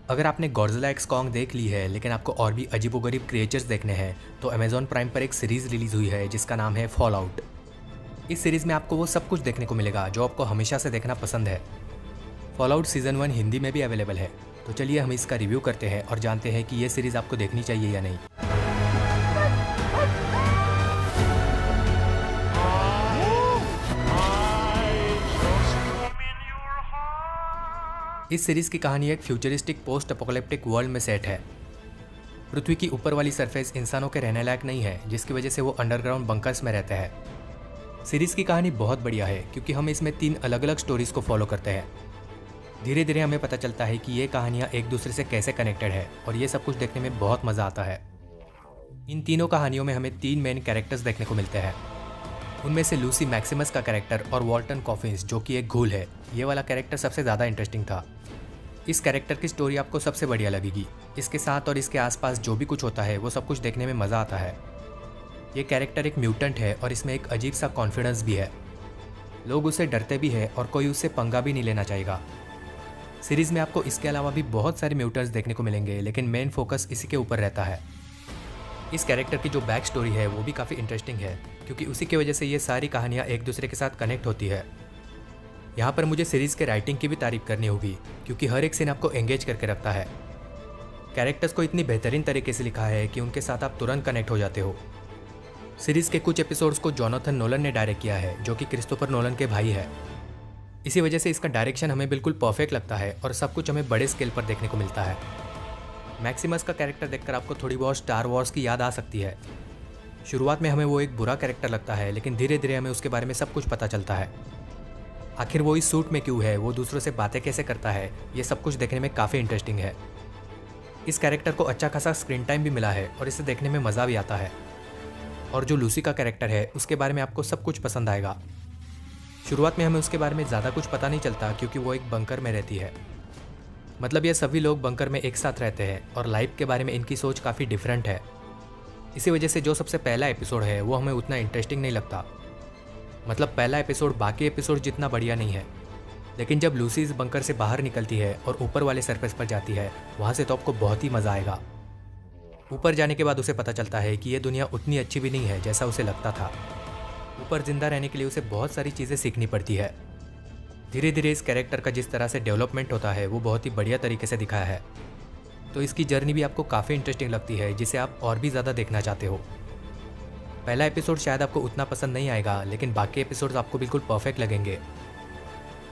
अगर आपने Godzilla x Kong देख ली है लेकिन आपको और भी अजीबोगरीब क्रिएचर्स देखने हैं तो अमेजॉन प्राइम पर एक सीरीज रिलीज हुई है जिसका नाम है फॉल आउट। इस सीरीज में आपको वो सब कुछ देखने को मिलेगा जो आपको हमेशा से देखना पसंद है। फॉल आउट सीजन 1 हिंदी में भी अवेलेबल है। तो चलिए हम इसका रिव्यू करते हैं और जानते हैं कि ये सीरीज आपको देखनी चाहिए या नहीं। इस सीरीज की कहानी एक फ्यूचरिस्टिक पोस्ट अपोकलिप्टिक वर्ल्ड में सेट है। पृथ्वी की ऊपर वाली सरफेस इंसानों के रहने लायक नहीं है, जिसकी वजह से वो अंडरग्राउंड बंकर्स में रहते हैं। सीरीज की कहानी बहुत बढ़िया है क्योंकि हम इसमें 3 अलग अलग स्टोरीज को फॉलो करते हैं। धीरे धीरे हमें पता चलता है कि ये कहानियाँ एक दूसरे से कैसे कनेक्टेड है और ये सब कुछ देखने में बहुत मज़ा आता है। इन तीनों कहानियों में हमें 3 मेन कैरेक्टर्स देखने को मिलते हैं। उनमें से लूसी मैक्सिमस का कैरेक्टर और वॉल्टन कॉफिन्स जो कि एक घूल है, ये वाला कैरेक्टर सबसे ज़्यादा इंटरेस्टिंग था। इस कैरेक्टर की स्टोरी आपको सबसे बढ़िया लगेगी। इसके साथ और इसके आसपास जो भी कुछ होता है वो सब कुछ देखने में मज़ा आता है। ये कैरेक्टर एक म्यूटेंट है और इसमें एक अजीब सा कॉन्फिडेंस भी है। लोग उससे डरते भी हैं और कोई उससे पंगा भी नहीं लेना चाहेगा। सीरीज़ में आपको इसके अलावा भी बहुत सारे म्यूटेंट्स देखने को मिलेंगे, लेकिन मेन फोकस इसी के ऊपर रहता है। इस कैरेक्टर की जो बैक स्टोरी है वो भी काफ़ी इंटरेस्टिंग है क्योंकि उसी की वजह से ये सारी कहानियाँ एक दूसरे के साथ कनेक्ट होती है। यहाँ पर मुझे सीरीज़ के राइटिंग की भी तारीफ करनी होगी क्योंकि हर एक सीन आपको एंगेज करके रखता है। कैरेक्टर्स को इतनी बेहतरीन तरीके से लिखा है कि उनके साथ आप तुरंत कनेक्ट हो जाते हो। सीरीज़ के कुछ एपिसोड्स को जोनाथन नोलन ने डायरेक्ट किया है, जो कि क्रिस्टोफर नोलन के भाई है। इसी वजह से इसका डायरेक्शन हमें बिल्कुल परफेक्ट लगता है और सब कुछ हमें बड़े स्केल पर देखने को मिलता है। मैक्सिमस का कैरेक्टर देखकर आपको थोड़ी बहुत स्टार वॉर्स की याद आ सकती है। शुरुआत में हमें वो एक बुरा कैरेक्टर लगता है, लेकिन धीरे धीरे हमें उसके बारे में सब कुछ पता चलता है। आखिर वो इस सूट में क्यों है, वो दूसरों से बातें कैसे करता है, ये सब कुछ देखने में काफ़ी इंटरेस्टिंग है। इस कैरेक्टर को अच्छा खासा स्क्रीन टाइम भी मिला है और इसे देखने में मज़ा भी आता है। और जो लूसी का कैरेक्टर है उसके बारे में आपको सब कुछ पसंद आएगा। शुरुआत में हमें उसके बारे में ज़्यादा कुछ पता नहीं चलता क्योंकि वो एक बंकर में रहती है। मतलब ये सभी लोग बंकर में एक साथ रहते हैं और लाइफ के बारे में इनकी सोच काफ़ी डिफरेंट है। इसी वजह से जो सबसे पहला एपिसोड है वो हमें उतना इंटरेस्टिंग नहीं लगता। मतलब पहला एपिसोड बाकी एपिसोड जितना बढ़िया नहीं है, लेकिन जब लूसी इस बंकर से बाहर निकलती है और ऊपर वाले सरफेस पर जाती है वहाँ से तो आपको बहुत ही मज़ा आएगा। ऊपर जाने के बाद उसे पता चलता है कि ये दुनिया उतनी अच्छी भी नहीं है जैसा उसे लगता था। ऊपर जिंदा रहने के लिए उसे बहुत सारी चीज़ें सीखनी पड़ती है। धीरे धीरे इस कैरेक्टर का जिस तरह से डेवलपमेंट होता है वो बहुत ही बढ़िया तरीके से दिखाया है। तो इसकी जर्नी भी आपको काफ़ी इंटरेस्टिंग लगती है, जिसे आप और भी ज़्यादा देखना चाहते हो। पहला एपिसोड शायद आपको उतना पसंद नहीं आएगा, लेकिन बाकी एपिसोड्स आपको बिल्कुल परफेक्ट लगेंगे।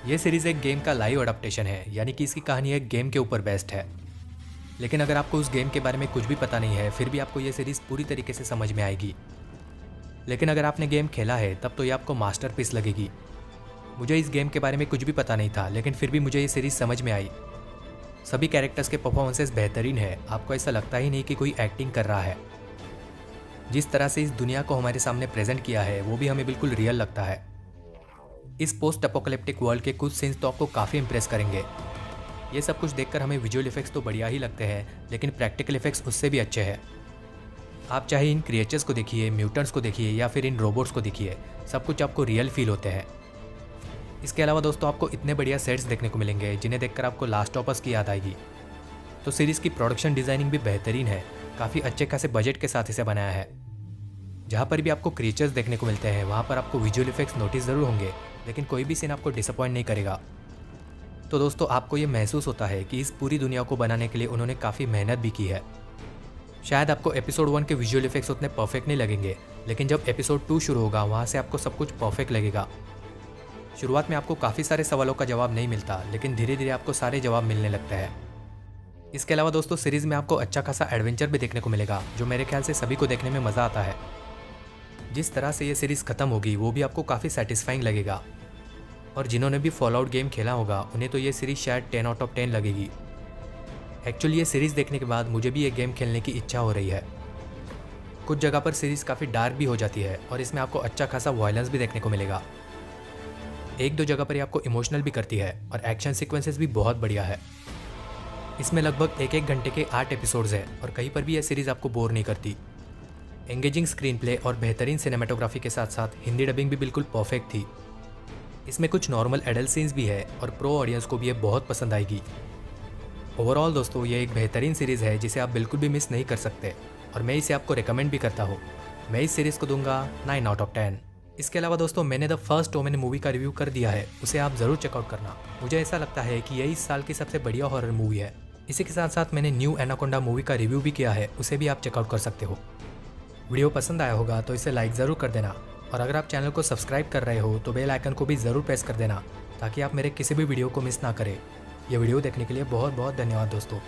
ये सीरीज़ एक गेम का लाइव अडेप्टेशन है, यानी कि इसकी कहानी एक गेम के ऊपर बेस्ड है। लेकिन अगर आपको उस गेम के बारे में कुछ भी पता नहीं है फिर भी आपको ये सीरीज़ पूरी तरीके से समझ में आएगी। लेकिन अगर आपने गेम खेला है तब तो ये आपको मास्टरपीस लगेगी। मुझे इस गेम के बारे में कुछ भी पता नहीं था, लेकिन फिर भी मुझे ये सीरीज़ समझ में आई। सभी कैरेक्टर्स के परफॉर्मेंसेस बेहतरीन है, आपको ऐसा लगता ही नहीं कि कोई एक्टिंग कर रहा है। जिस तरह से इस दुनिया को हमारे सामने प्रेजेंट किया है वो भी हमें बिल्कुल रियल लगता है। इस पोस्ट अपोकलिप्टिक वर्ल्ड के कुछ सीन्स तो आपको काफ़ी इंप्रेस करेंगे। ये सब कुछ देखकर हमें विजुअल इफेक्ट्स तो बढ़िया ही लगते हैं, लेकिन प्रैक्टिकल इफेक्ट्स उससे भी अच्छे हैं। आप चाहे इन क्रिएचर्स को देखिए, म्यूटेंट्स को देखिए या फिर इन रोबोट्स को देखिए, सब कुछ आपको रियल फील होते हैं। इसके अलावा दोस्तों आपको इतने बढ़िया सेट्स देखने को मिलेंगे जिन्हें देखकर आपको लास्ट ऑफ अस की याद आएगी। तो सीरीज़ की प्रोडक्शन डिज़ाइनिंग भी बेहतरीन है, काफ़ी अच्छे खासे बजट के साथ इसे बनाया है। जहाँ पर भी आपको क्रिएचर्स देखने को मिलते हैं वहाँ पर आपको विजुअल इफेक्ट्स नोटिस ज़रूर होंगे, लेकिन कोई भी सीन आपको डिसअपॉइंट नहीं करेगा। तो दोस्तों आपको ये महसूस होता है कि इस पूरी दुनिया को बनाने के लिए उन्होंने काफ़ी मेहनत भी की है। शायद आपको एपिसोड 1 के विजुअल इफेक्ट्स उतने परफेक्ट नहीं लगेंगे, लेकिन जब एपिसोड 2 शुरू होगा वहाँ से आपको सब कुछ परफेक्ट लगेगा। शुरुआत में आपको काफ़ी सारे सवालों का जवाब नहीं मिलता, लेकिन धीरे धीरे आपको सारे जवाब मिलने लगते हैं। इसके अलावा दोस्तों सीरीज़ में आपको अच्छा खासा एडवेंचर भी देखने को मिलेगा, जो मेरे ख्याल से सभी को देखने में मज़ा आता है। जिस तरह से ये सीरीज़ ख़त्म होगी वो भी आपको काफ़ी सेटिस्फाइंग लगेगा। और जिन्होंने भी फॉल आउट गेम खेला होगा उन्हें तो ये सीरीज़ शायद 10 आउट ऑफ 10 लगेगी। एक्चुअली ये सीरीज़ देखने के बाद मुझे भी ये गेम खेलने की इच्छा हो रही है। कुछ जगह पर सीरीज़ काफ़ी डार्क भी हो जाती है और इसमें आपको अच्छा खासा वायलेंस भी देखने को मिलेगा। एक दो जगह पर ये आपको इमोशनल भी करती है और एक्शन सीक्वेंसेस भी बहुत बढ़िया है। इसमें लगभग 1-1 घंटे के 8 एपिसोड्स हैं और कहीं पर भी यह सीरीज़ आपको बोर नहीं करती। एंगेजिंग स्क्रीन प्ले और बेहतरीन सिनेमेटोग्राफी के साथ साथ हिंदी डबिंग भी बिल्कुल परफेक्ट थी। इसमें कुछ नॉर्मल एडल्ट सीन्स भी है और प्रो ऑडियंस को भी ये बहुत पसंद आएगी। ओवरऑल दोस्तों ये एक बेहतरीन सीरीज़ है जिसे आप बिल्कुल भी मिस नहीं कर सकते और मैं इसे आपको रिकमेंड भी करता हूँ। मैं इस सीरीज़ को दूंगा 9 आउट ऑफ 10। इसके अलावा दोस्तों मैंने द फर्स्ट ओमेन मूवी का रिव्यू कर दिया है, उसे आप ज़रूर चेकआउट करना। मुझे ऐसा लगता है कि यह इस साल की सबसे बढ़िया हॉरर मूवी है। इसी के साथ साथ मैंने न्यू एनाकोंडा मूवी का रिव्यू भी किया है, उसे भी आप चेकआउट कर सकते हो। वीडियो पसंद आया होगा तो इसे लाइक ज़रूर कर देना और अगर आप चैनल को सब्सक्राइब कर रहे हो तो बेल आइकन को भी ज़रूर प्रेस कर देना ताकि आप मेरे किसी भी वीडियो को मिस ना करें। यह वीडियो देखने के लिए बहुत बहुत धन्यवाद दोस्तों।